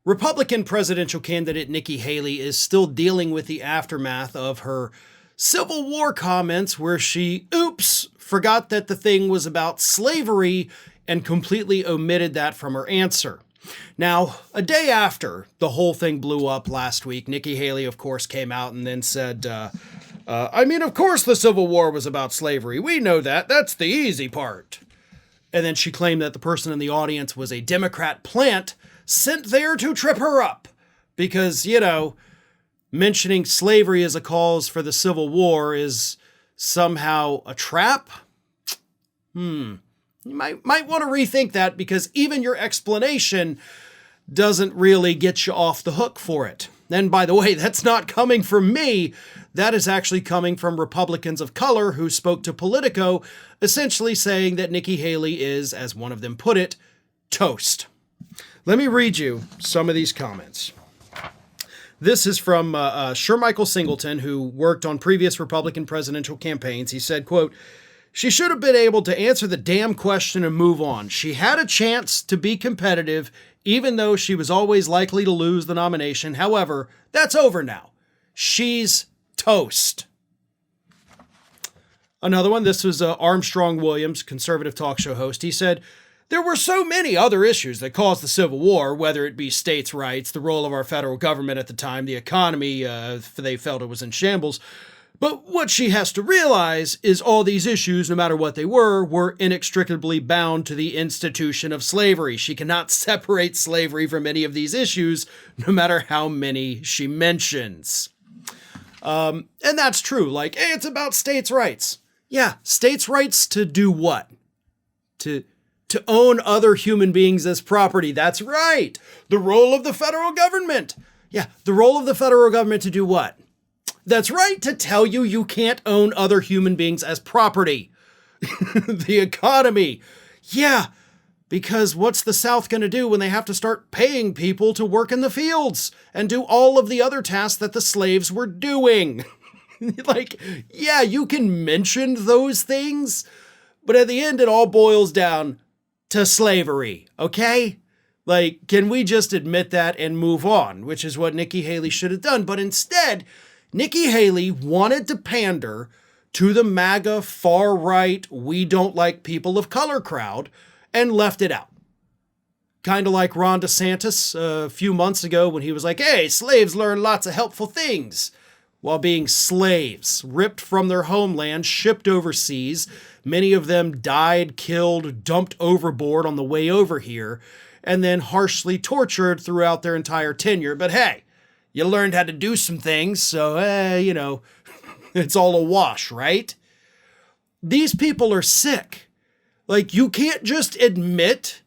Republican presidential candidate Nikki Haley is still dealing with the aftermath of her Civil War comments where she, forgot that the thing was about slavery and completely omitted that from her answer. Now, a day after the whole thing blew up last week, Nikki Haley, of course, came out and then said, of course the Civil War was about slavery. We know that. That's the easy part. And then she claimed that the person in the audience was a Democrat plant sent there to trip her up because, mentioning slavery as a cause for the Civil War is somehow a trap. You might want to rethink that because even your explanation doesn't really get you off the hook for it. And by the way, that's not coming from me. That is actually coming from Republicans of color who spoke to Politico, essentially saying that Nikki Haley is, as one of them put it, toast. Let me read you some of these comments. This is from Shemic Singleton, who worked on previous Republican presidential campaigns. He said, quote, "She should have been able to answer the damn question and move on. She had a chance to be competitive, even though she was always likely to lose the nomination. However, that's over now. She's toast." Another one, this was Armstrong Williams, conservative talk show host. He said, "There were so many other issues that caused the Civil War, whether it be states' rights, the role of our federal government at the time, the economy, they felt it was in shambles. But what she has to realize is all these issues, no matter what they were inextricably bound to the institution of slavery. She cannot separate slavery from any of these issues, no matter how many she mentions." And that's true. Like, hey, it's about states' rights. Yeah, states' rights to do what? To own other human beings as property. That's right. The role of the federal government. Yeah, the role of the federal government to do what? That's right, to tell you you can't own other human beings as property. The economy. Yeah, because what's the South going to do when they have to start paying people to work in the fields and do all of the other tasks that the slaves were doing? Like, yeah, you can mention those things, but at the end, it all boils down to slavery, okay? Like, can we just admit that and move on, which is what Nikki Haley should have done. But instead, Nikki Haley wanted to pander to the MAGA far-right, we don't like people of color crowd and left it out. Kind of like Ron DeSantis a few months ago when he was like, hey, slaves learn lots of helpful things, while being slaves, ripped from their homeland, shipped overseas. Many of them died, killed, dumped overboard on the way over here, and then harshly tortured throughout their entire tenure. But hey, you learned how to do some things, so, it's all a wash, right? These people are sick. Like, you can't just admit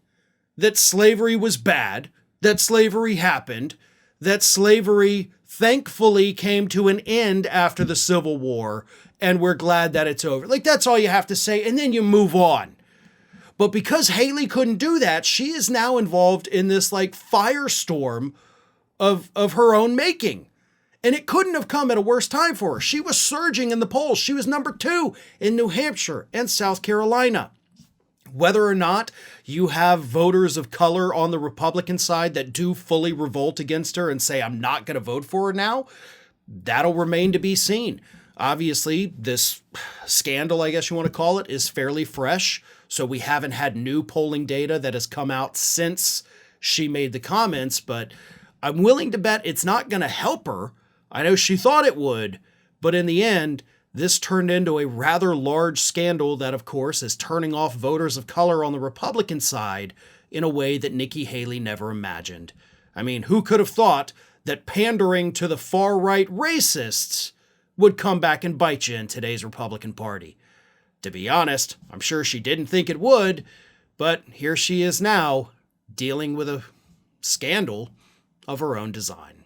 that slavery was bad, that slavery happened, that slavery thankfully came to an end after the Civil War, and we're glad that it's over. Like, that's all you have to say, and then you move on. But because Haley couldn't do that, she is now involved in this, firestorm of her own making. And it couldn't have come at a worse time for her. She was surging in the polls. She was number 2 in New Hampshire and South Carolina. Whether or not you have voters of color on the Republican side that do fully revolt against her and say, I'm not going to vote for her now, that'll remain to be seen. Obviously, this scandal, I guess you want to call it, is fairly fresh. So we haven't had new polling data that has come out since she made the comments, but I'm willing to bet it's not going to help her. I know she thought it would, but in the end, this turned into a rather large scandal that, of course, is turning off voters of color on the Republican side in a way that Nikki Haley never imagined. I mean, who could have thought that pandering to the far-right racists would come back and bite you in today's Republican Party? To be honest, I'm sure she didn't think it would, but here she is now, dealing with a scandal of her own design.